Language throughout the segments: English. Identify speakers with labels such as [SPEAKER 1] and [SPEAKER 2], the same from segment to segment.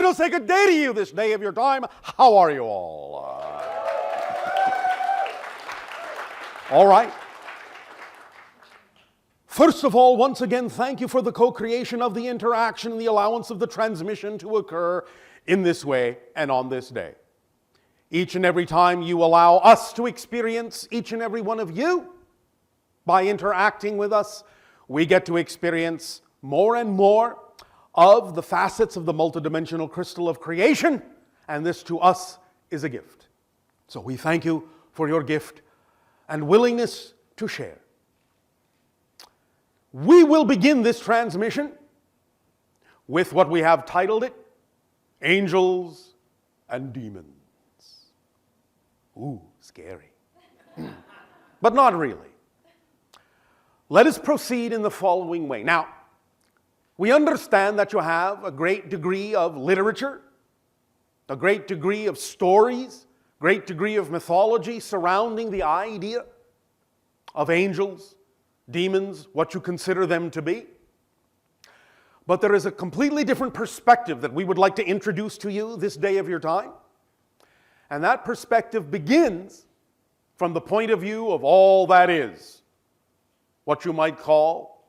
[SPEAKER 1] to say good day to you this day of your time. How are you all? All right. First of all, once again, thank you for the co-creation of the interaction and the allowance of the transmission to occur in this way and on this day. Each and every time you allow us to experience each and every one of you, by interacting with us, we get to experience more and more of the facets of the multidimensional crystal of creation, and this to us is a gift. So we thank you for your gift and willingness to share. We will begin this transmission with what we have titled it, Angels and Demons. Ooh, scary. But not really. Let us proceed in the following way. Now, we understand that you have a great degree of literature, a great degree of stories, great degree of mythology surrounding the idea of angels, demons, what you consider them to be. But there is a completely different perspective that we would like to introduce to you this day of your time. And that perspective begins from the point of view of all that is, what you might call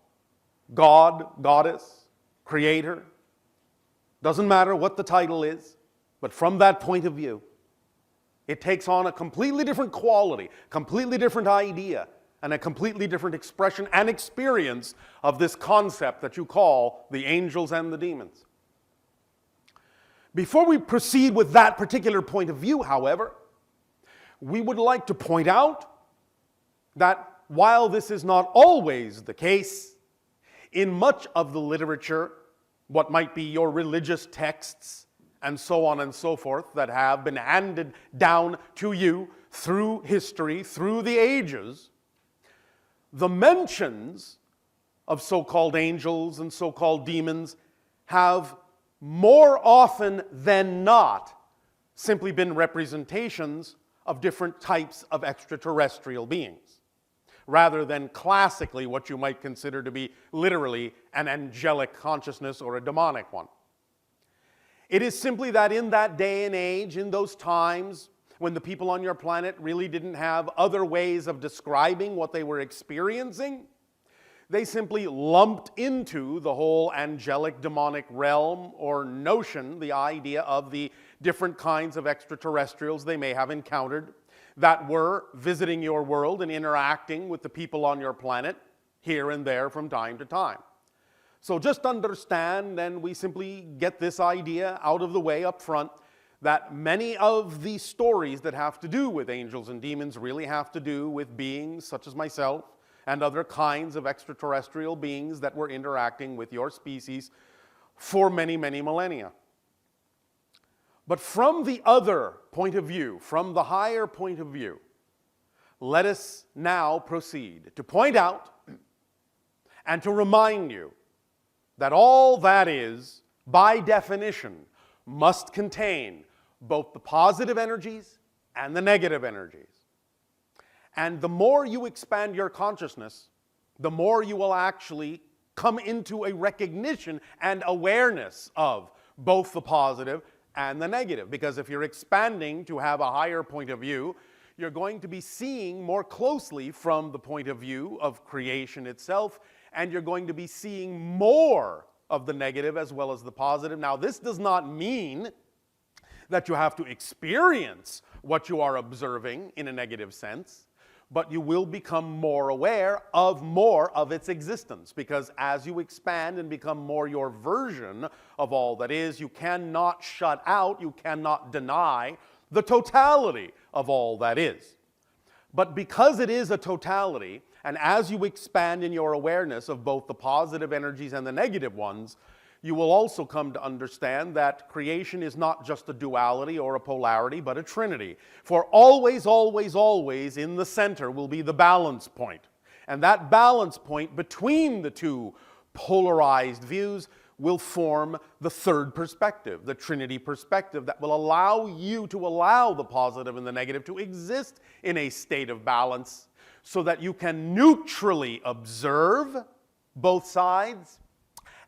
[SPEAKER 1] God, Goddess, Creator. Doesn't matter what the title is, but from that point of view, it takes on a completely different quality, completely different idea, and a completely different expression and experience of this concept that you call the angels and the demons. Before we proceed with that particular point of view, however, we would like to point out that while this is not always the case, in much of the literature, what might be your religious texts and so on and so forth that have been handed down to you through history, through the ages, the mentions of so-called angels and so-called demons have more often than not simply been representations of different types of extraterrestrial beings, rather than classically what you might consider to be literally an angelic consciousness or a demonic one. It is simply that in that day and age, in those times, when the people on your planet really didn't have other ways of describing what they were experiencing, they simply lumped into the whole angelic demonic realm or notion the idea of the different kinds of extraterrestrials they may have encountered that were visiting your world and interacting with the people on your planet here and there from time to time. So just understand, and we simply get this idea out of the way up front, that many of the stories that have to do with angels and demons really have to do with beings such as myself and other kinds of extraterrestrial beings that were interacting with your species for many, many millennia. But from the other point of view, from the higher point of view, let us now proceed to point out and to remind you that all that is, by definition, must contain both the positive energies and the negative energies. And the more you expand your consciousness, the more you will actually come into a recognition and awareness of both the positive and the negative. Because if you're expanding to have a higher point of view, you're going to be seeing more closely from the point of view of creation itself, and you're going to be seeing more of the negative as well as the positive. Now, this does not mean that you have to experience what you are observing in a negative sense, but you will become more aware of more of its existence, because as you expand and become more your version of all that is, you cannot shut out, you cannot deny the totality of all that is. But because it is a totality, and as you expand in your awareness of both the positive energies and the negative ones, you will also come to understand that creation is not just a duality or a polarity, but a trinity. For always, always, always in the center will be the balance point. And that balance point between the two polarized views will form the third perspective, the Trinity perspective, that will allow you to allow the positive and the negative to exist in a state of balance so that you can neutrally observe both sides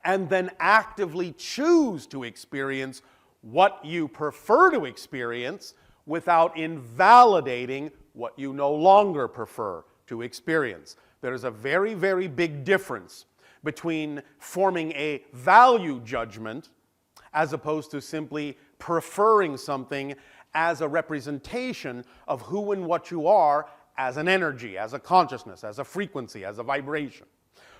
[SPEAKER 1] and then actively choose to experience what you prefer to experience without invalidating what you no longer prefer to experience. There's a very, very big difference between forming a value judgment as opposed to simply preferring something as a representation of who and what you are as an energy, as a consciousness, as a frequency, as a vibration.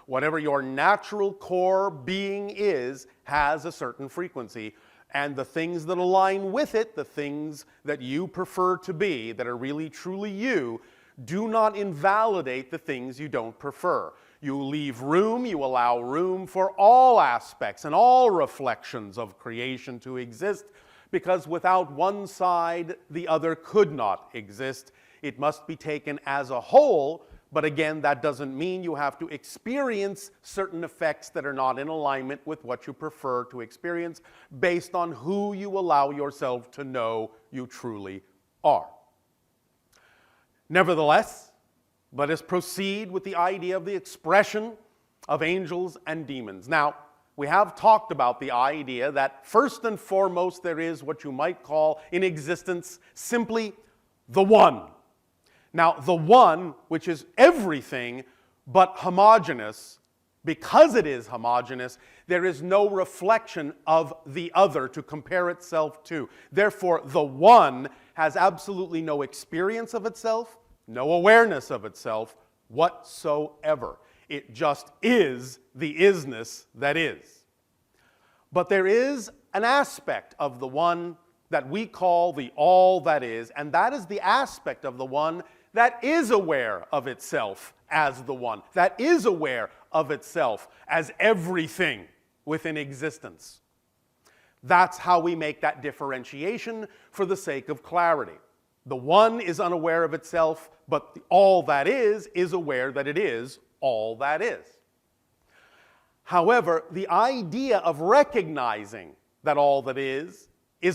[SPEAKER 1] Whatever your natural core being is has a certain frequency, and the things that align with it, the things that you prefer to be, that are really truly you, do not invalidate the things you don't prefer. You leave room, you allow room for all aspects and all reflections of creation to exist, because without one side, the other could not exist. It must be taken as a whole, but again, that doesn't mean you have to experience certain effects that are not in alignment with what you prefer to experience based on who you allow yourself to know you truly are. Nevertheless, let us proceed with the idea of the expression of angels and demons. Now, we have talked about the idea that first and foremost there is what you might call in existence simply the One. Now, the One, which is everything but homogeneous, because it is homogeneous, there is no reflection of the other to compare itself to. Therefore, the One has absolutely no experience of itself, no awareness of itself whatsoever. It just is the isness that is. But there is an aspect of the One that we call the all that is, and that is the aspect of the One that is aware of itself as the One, that is aware of itself as everything within existence. That's how we make that differentiation for the sake of clarity. The One is unaware of itself, but the all that is aware that it is all that is. However, the idea of recognizing that all that is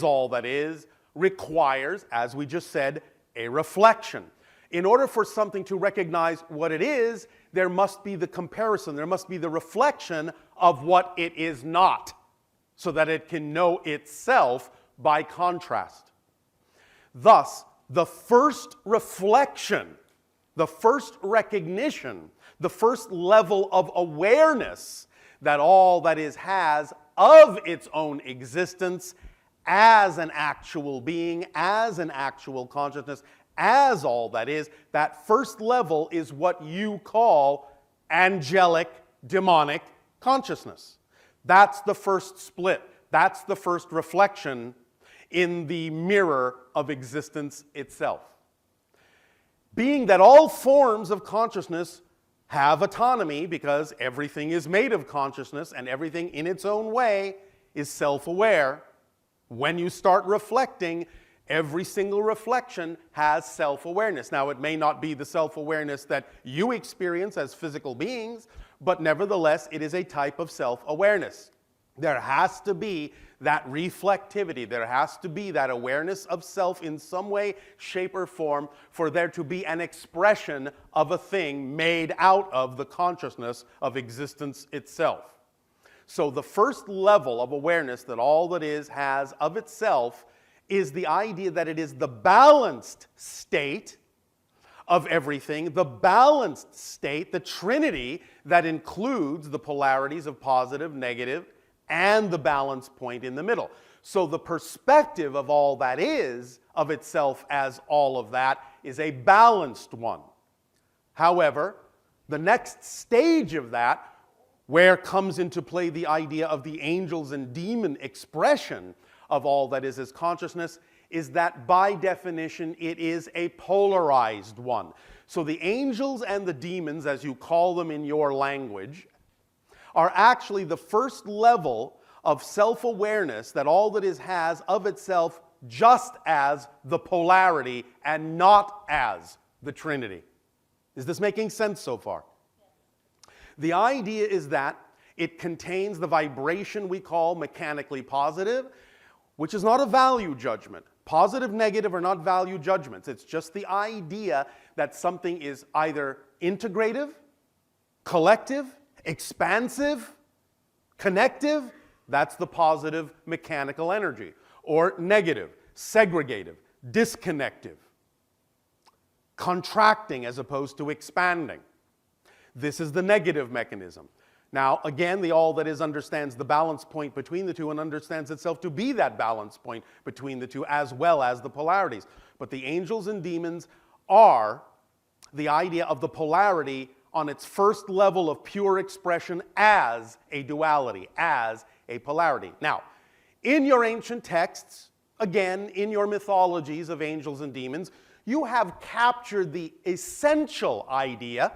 [SPEAKER 1] all that is requires, as we just said, a reflection. In order for something to recognize what it is, there must be the comparison, there must be the reflection of what it is not, so that it can know itself by contrast. Thus, the first reflection, the first recognition, the first level of awareness that all that is has of its own existence as an actual being, as an actual consciousness, as all that is, that first level is what you call angelic, demonic consciousness. That's the first split. That's the first reflection in the mirror of existence itself. Being that all forms of consciousness have autonomy, because everything is made of consciousness and everything in its own way is self-aware, when you start reflecting, every single reflection has self-awareness. Now, it may not be the self-awareness that you experience as physical beings, but nevertheless, it is a type of self-awareness. There has to be that reflectivity. There has to be that awareness of self in some way, shape, or form for there to be an expression of a thing made out of the consciousness of existence itself. So the first level of awareness that all that is has of itself is the idea that it is the balanced state of everything, the balanced state, the Trinity that includes the polarities of positive, negative, and the balance point in the middle. So the perspective of all that is of itself as all of that is a balanced one. However, the next stage of that, where comes into play the idea of the angels and demon expression of all that is as consciousness, is that by definition it is a polarized one. So the angels and the demons, as you call them in your language, are actually the first level of self-awareness that all that is has of itself just as the polarity and not as the Trinity. Is this making sense so far? The idea is that it contains the vibration we call mechanically positive, which is not a value judgment. Positive, negative are not value judgments. It's just the idea that something is either integrative, collective, expansive, connective, That's the positive mechanical energy. Or negative, segregative, disconnective, contracting as opposed to expanding. This is the negative mechanism. Now, again, the all that is understands the balance point between the two and understands itself to be that balance point between the two as well as the polarities. But the angels and demons are the idea of the polarity on its first level of pure expression as a duality, as a polarity. Now, in your ancient texts, again, in your mythologies of angels and demons, you have captured the essential idea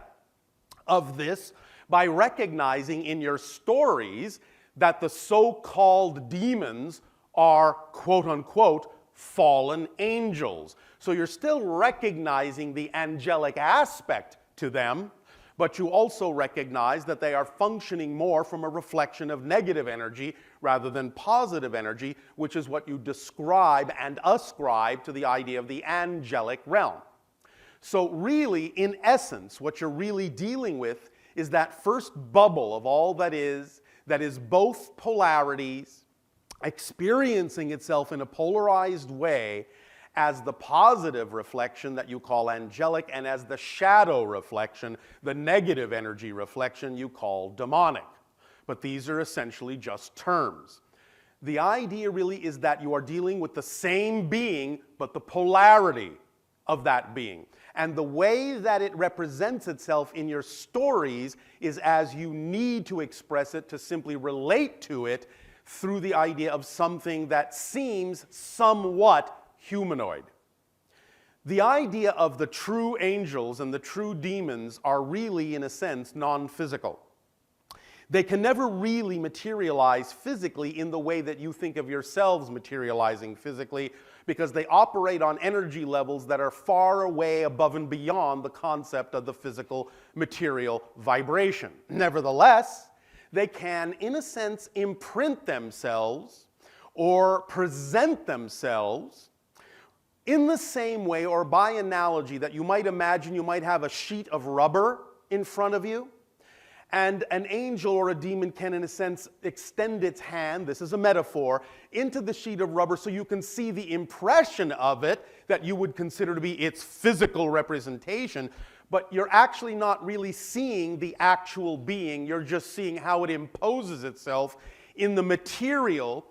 [SPEAKER 1] of this by recognizing in your stories that the so-called demons are, quote-unquote, fallen angels. So you're still recognizing the angelic aspect to them, but you also recognize that they are functioning more from a reflection of negative energy rather than positive energy, which is what you describe and ascribe to the idea of the angelic realm. So really, in essence, what you're really dealing with is that first bubble of all that is both polarities, experiencing itself in a polarized way as the positive reflection that you call angelic, and as the shadow reflection, the negative energy reflection, you call demonic. But these are essentially just terms. The idea really is that you are dealing with the same being, but the polarity of that being. And the way that it represents itself in your stories is as you need to express it to simply relate to it through the idea of something that seems somewhat humanoid. The idea of the true angels and the true demons are really, in a sense, non-physical. They can never really materialize physically in the way that you think of yourselves materializing physically, because they operate on energy levels that are far away above and beyond the concept of the physical material vibration. Nevertheless, they can, in a sense, imprint themselves or present themselves in the same way, or by analogy, that you might imagine you might have a sheet of rubber in front of you, and an angel or a demon can, in a sense, extend its hand, this is a metaphor, into the sheet of rubber so you can see the impression of it that you would consider to be its physical representation, but you're actually not really seeing the actual being, you're just seeing how it imposes itself in the material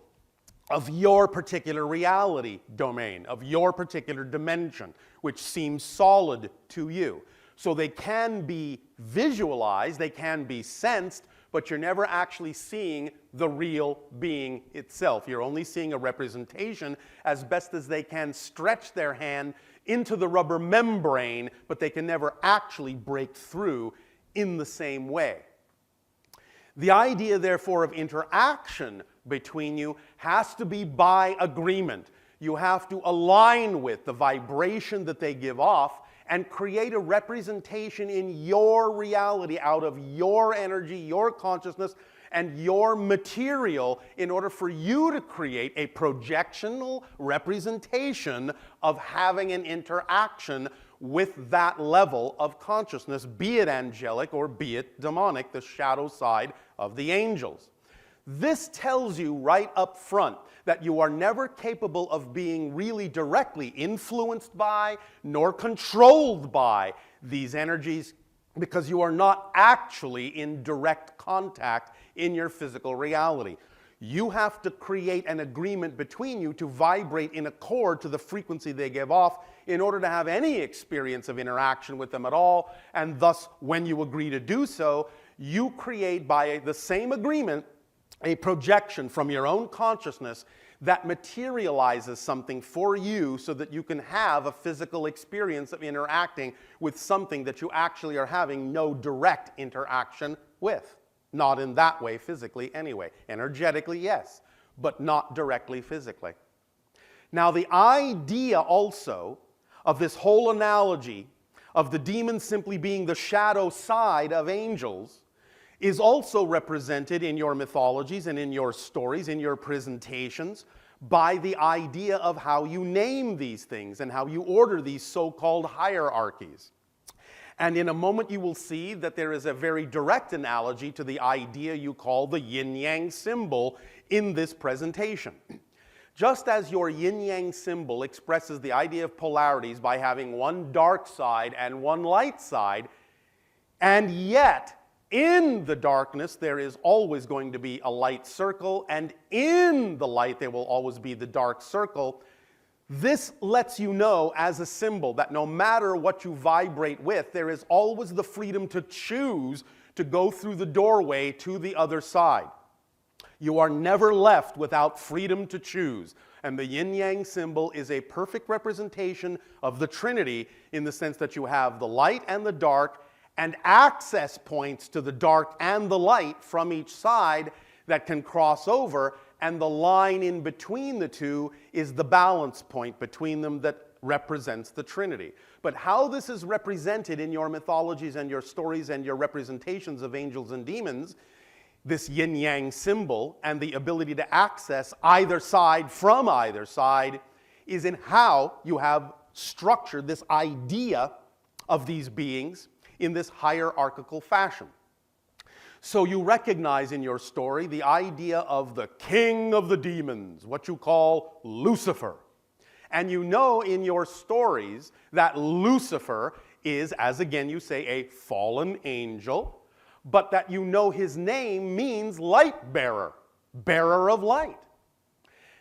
[SPEAKER 1] of your particular reality domain, of your particular dimension, which seems solid to you. So they can be visualized, they can be sensed, but you're never actually seeing the real being itself. You're only seeing a representation as best as they can stretch their hand into the rubber membrane, but they can never actually break through in the same way. The idea, therefore, of interaction between you has to be by agreement. You have to align with the vibration that they give off and create a representation in your reality out of your energy, your consciousness, and your material in order for you to create a projectional representation of having an interaction with that level of consciousness, be it angelic or be it demonic, the shadow side of the angels. This tells you right up front that you are never capable of being really directly influenced by nor controlled by these energies, because you are not actually in direct contact in your physical reality. You have to create an agreement between you to vibrate in accord to the frequency they give off in order to have any experience of interaction with them at all, and thus, when you agree to do so, you create by the same agreement a projection from your own consciousness that materializes something for you so that you can have a physical experience of interacting with something that you actually are having no direct interaction with. Not in that way physically anyway. Energetically, yes, but not directly physically. Now, the idea also of this whole analogy of the demons simply being the shadow side of angels is also represented in your mythologies and in your stories, in your presentations, by the idea of how you name these things and how you order these so-called hierarchies. And in a moment you will see that there is a very direct analogy to the idea you call the yin-yang symbol in this presentation. Just as your yin-yang symbol expresses the idea of polarities by having one dark side and one light side, and yet in the darkness there is always going to be a light circle, and in the light there will always be the dark circle, this lets you know as a symbol that no matter what you vibrate with, there is always the freedom to choose to go through the doorway to the other side. You are never left without freedom to choose. And the yin-yang symbol is a perfect representation of the Trinity in the sense that you have the light and the dark and access points to the dark and the light from each side that can cross over, and the line in between the two is the balance point between them that represents the Trinity. But how this is represented in your mythologies and your stories and your representations of angels and demons, this yin-yang symbol and the ability to access either side from either side, is in how you have structured this idea of these beings in this hierarchical fashion. So you recognize in your story the idea of the king of the demons, what you call Lucifer. And you know in your stories that Lucifer is, as again you say, a fallen angel, but that you know his name means light bearer, bearer of light.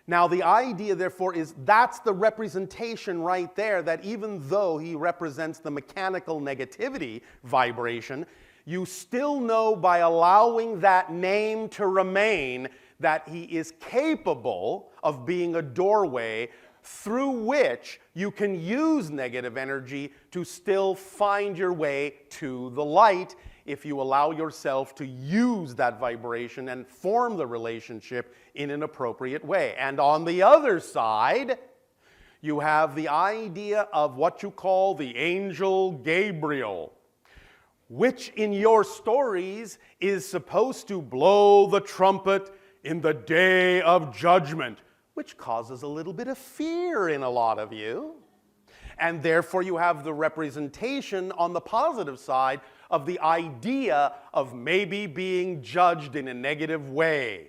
[SPEAKER 1] Now the idea therefore is that's the representation right there, that even though he represents the mechanical negativity vibration, you still know by allowing that name to remain that he is capable of being a doorway through which you can use negative energy to still find your way to the light if you allow yourself to use that vibration and form the relationship in an appropriate way. And on the other side, you have the idea of what you call the angel Gabriel, which in your stories is supposed to blow the trumpet in the day of judgment, which causes a little bit of fear in a lot of you. And therefore you have the representation on the positive side of the idea of maybe being judged in a negative way.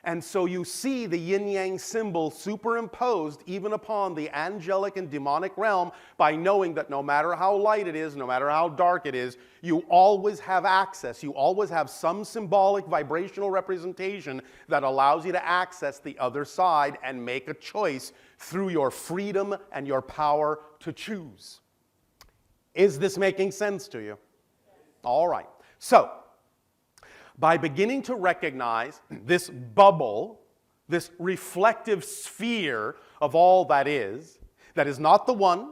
[SPEAKER 1] And so you see the yin-yang symbol superimposed even upon the angelic and demonic realm by knowing that no matter how light it is, no matter how dark it is, you always have access. You always have some symbolic vibrational representation that allows you to access the other side and make a choice through your freedom and your power to choose. Is this making sense to you? All right. So, by beginning to recognize this bubble, this reflective sphere of all that is not the one,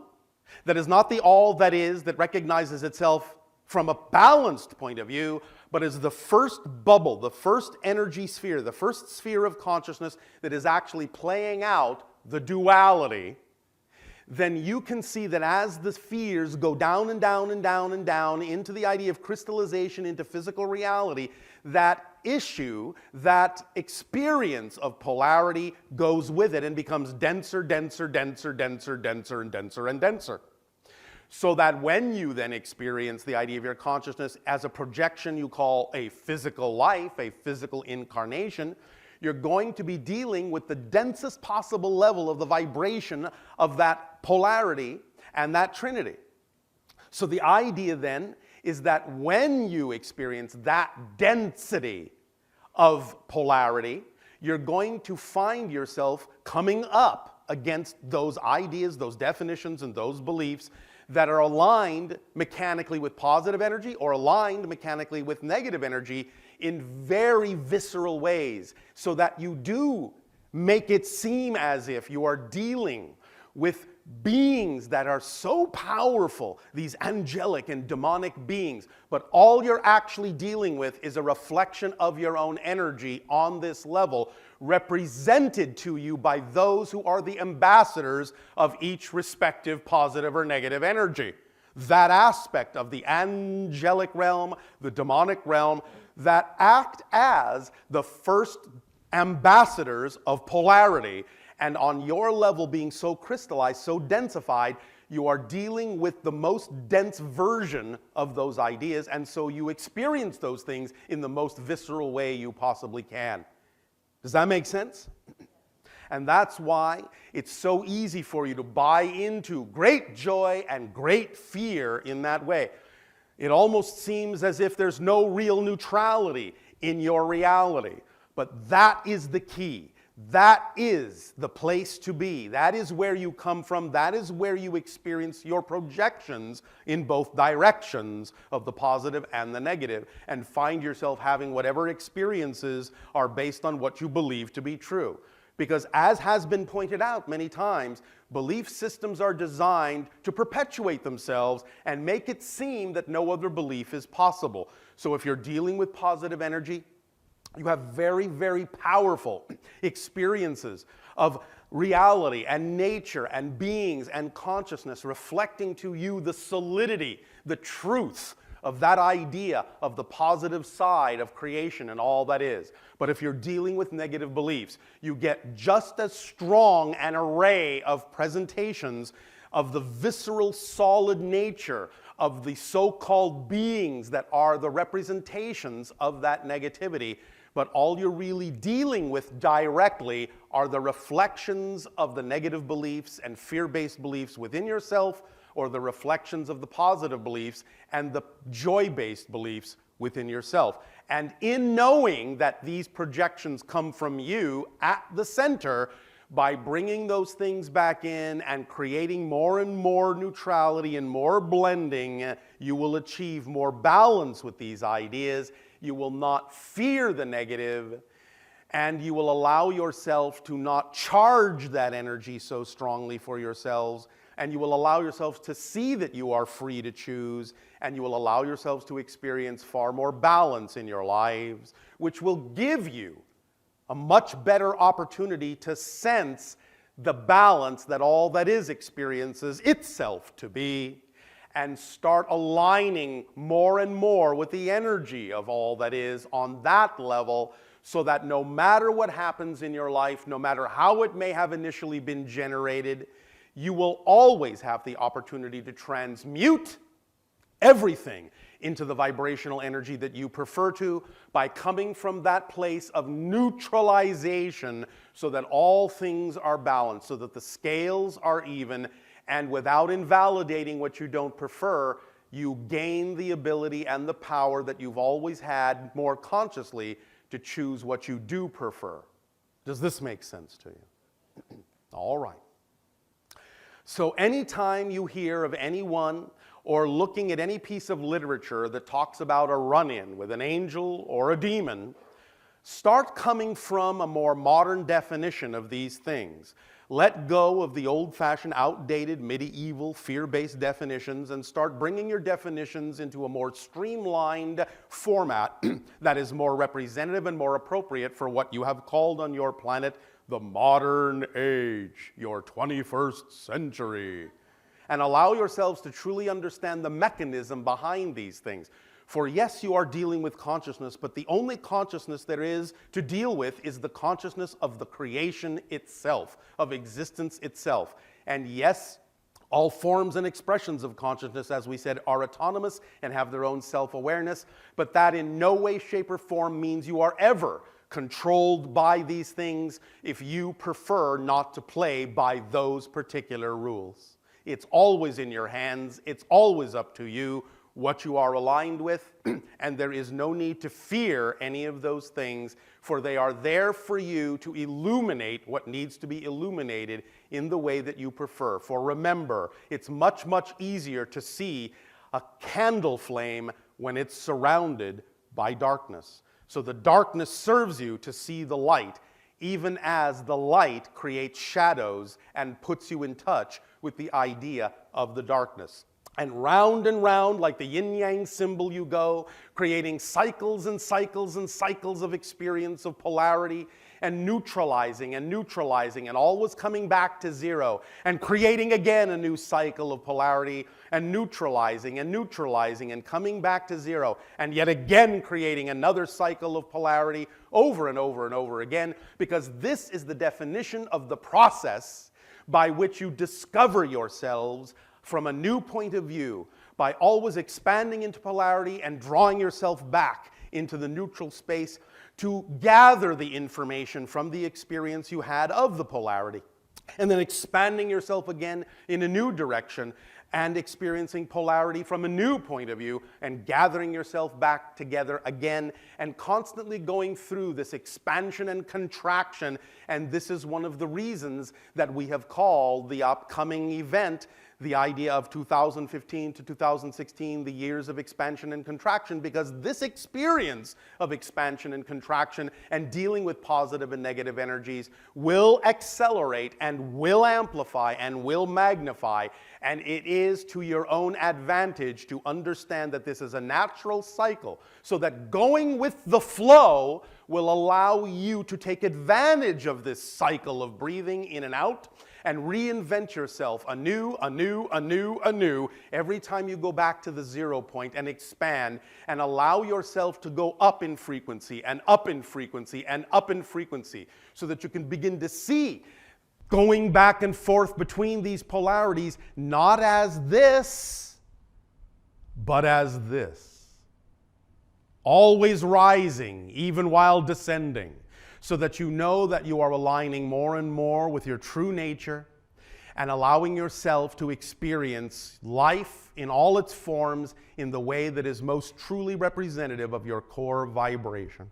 [SPEAKER 1] that is not the all that is, that recognizes itself from a balanced point of view, but is the first bubble, the first energy sphere, the first sphere of consciousness that is actually playing out the duality, then you can see that as the spheres go down and down and down and down into the idea of crystallization into physical reality, that issue, that experience of polarity goes with it and becomes denser, denser, denser, denser, denser, and denser and denser. So that when you then experience the idea of your consciousness as a projection you call a physical life, a physical incarnation, you're going to be dealing with the densest possible level of the vibration of that polarity and that Trinity. So the idea then is that when you experience that density of polarity, you're going to find yourself coming up against those ideas, those definitions, and those beliefs that are aligned mechanically with positive energy or aligned mechanically with negative energy in very visceral ways, so that you do make it seem as if you are dealing with beings that are so powerful, these angelic and demonic beings, but all you're actually dealing with is a reflection of your own energy on this level, represented to you by those who are the ambassadors of each respective positive or negative energy. That aspect of the angelic realm, the demonic realm, that act as the first ambassadors of polarity. And on your level being so crystallized, so densified, you are dealing with the most dense version of those ideas, and so you experience those things in the most visceral way you possibly can. Does that make sense? And that's why it's so easy for you to buy into great joy and great fear in that way. It almost seems as if there's no real neutrality in your reality. But that is the key. That is the place to be. That is where you come from. That is where you experience your projections in both directions of the positive and the negative, and find yourself having whatever experiences are based on what you believe to be true. Because as has been pointed out many times, belief systems are designed to perpetuate themselves and make it seem that no other belief is possible. So if you're dealing with positive energy, you have very, very powerful experiences of reality and nature and beings and consciousness reflecting to you the solidity, the truth of that idea of the positive side of creation and all that is. But if you're dealing with negative beliefs, you get just as strong an array of presentations of the visceral, solid nature of the so-called beings that are the representations of that negativity. But all you're really dealing with directly are the reflections of the negative beliefs and fear-based beliefs within yourself, or the reflections of the positive beliefs and the joy-based beliefs within yourself. And in knowing that these projections come from you at the center, by bringing those things back in and creating more and more neutrality and more blending, you will achieve more balance with these ideas. You will not fear the negative, and you will allow yourself to not charge that energy so strongly for yourselves, and you will allow yourselves to see that you are free to choose, and you will allow yourselves to experience far more balance in your lives, which will give you a much better opportunity to sense the balance that all that is experiences itself to be, and start aligning more and more with the energy of all that is on that level, so that no matter what happens in your life, no matter how it may have initially been generated, you will always have the opportunity to transmute everything into the vibrational energy that you prefer to, by coming from that place of neutralization, so that all things are balanced, so that the scales are even, and without invalidating what you don't prefer, you gain the ability and the power that you've always had more consciously to choose what you do prefer. Does this make sense to you? All right. So anytime you hear of anyone or looking at any piece of literature that talks about a run-in with an angel or a demon, start coming from a more modern definition of these things. Let go of the old-fashioned, outdated, medieval, fear-based definitions, and start bringing your definitions into a more streamlined format that is more representative and more appropriate for what you have called on your planet the modern age, your 21st century. And allow yourselves to truly understand the mechanism behind these things. For yes, you are dealing with consciousness, but the only consciousness there is to deal with is the consciousness of the creation itself, of existence itself. And yes, all forms and expressions of consciousness, as we said, are autonomous and have their own self-awareness, but that in no way, shape, or form means you are ever controlled by these things if you prefer not to play by those particular rules. It's always in your hands. It's always up to you what you are aligned with, and there is no need to fear any of those things, for they are there for you to illuminate what needs to be illuminated in the way that you prefer. For remember, it's much, much easier to see a candle flame when it's surrounded by darkness. So the darkness serves you to see the light, even as the light creates shadows and puts you in touch with the idea of the darkness. And round, like the Yin-Yang symbol, you go, creating cycles and cycles and cycles of experience of polarity, and neutralizing, and always coming back to zero, and creating again a new cycle of polarity, and neutralizing, and coming back to zero, and yet again creating another cycle of polarity over and over and over again, because this is the definition of the process by which you discover yourselves from a new point of view by always expanding into polarity and drawing yourself back into the neutral space to gather the information from the experience you had of the polarity, and then expanding yourself again in a new direction and experiencing polarity from a new point of view and gathering yourself back together again and constantly going through this expansion and contraction. And this is one of the reasons that we have called the upcoming event the idea of 2015 to 2016, the years of expansion and contraction, because this experience of expansion and contraction and dealing with positive and negative energies will accelerate and will amplify and will magnify. And it is to your own advantage to understand that this is a natural cycle, so that going with the flow will allow you to take advantage of this cycle of breathing in and out and reinvent yourself anew every time you go back to the 0 point and expand and allow yourself to go up in frequency and up in frequency and up in frequency, so that you can begin to see going back and forth between these polarities not as this, but as this. Always rising even while descending, so that you know that you are aligning more and more with your true nature and allowing yourself to experience life in all its forms in the way that is most truly representative of your core vibration.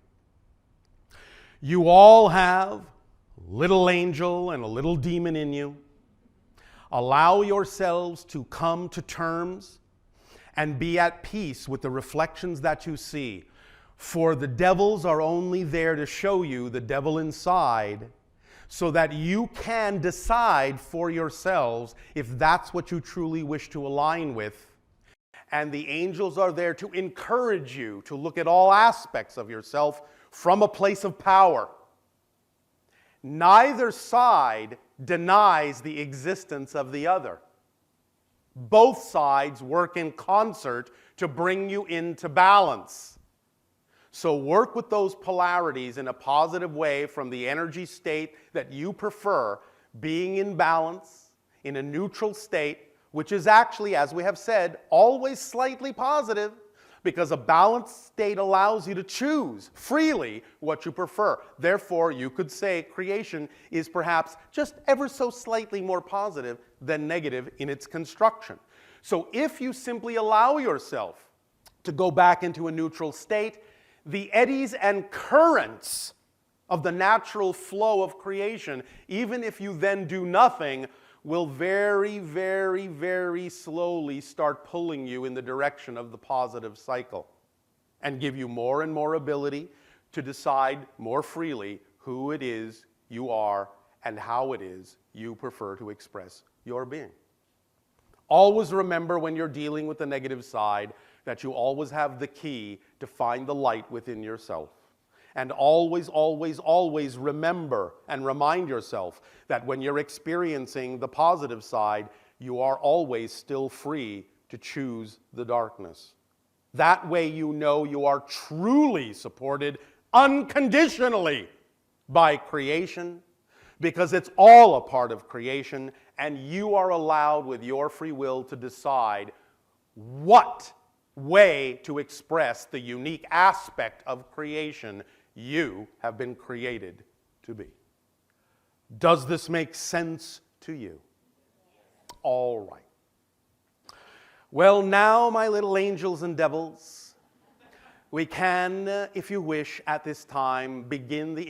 [SPEAKER 1] You all have a little angel and a little demon in you. Allow yourselves to come to terms and be at peace with the reflections that you see. For the devils are only there to show you the devil inside, so that you can decide for yourselves if that's what you truly wish to align with. And the angels are there to encourage you to look at all aspects of yourself from a place of power. Neither side denies the existence of the other. Both sides work in concert to bring you into balance. So work with those polarities in a positive way from the energy state that you prefer, being in balance, in a neutral state, which is actually, as we have said, always slightly positive, because a balanced state allows you to choose freely what you prefer. Therefore, you could say creation is perhaps just ever so slightly more positive than negative in its construction. So if you simply allow yourself to go back into a neutral state, the eddies and currents of the natural flow of creation, even if you then do nothing, will very, very, very slowly start pulling you in the direction of the positive cycle and give you more and more ability to decide more freely who it is you are and how it is you prefer to express your being. Always remember, when you're dealing with the negative side, that you always have the key to find the light within yourself. And always, always, always remember and remind yourself that when you're experiencing the positive side, you are always still free to choose the darkness. That way you know you are truly supported unconditionally by creation, because it's all a part of creation, and you are allowed with your free will to decide what way to express the unique aspect of creation you have been created to be. Does this make sense to you? All right. Well, now, my little angels and devils, we can, if you wish, at this time, begin the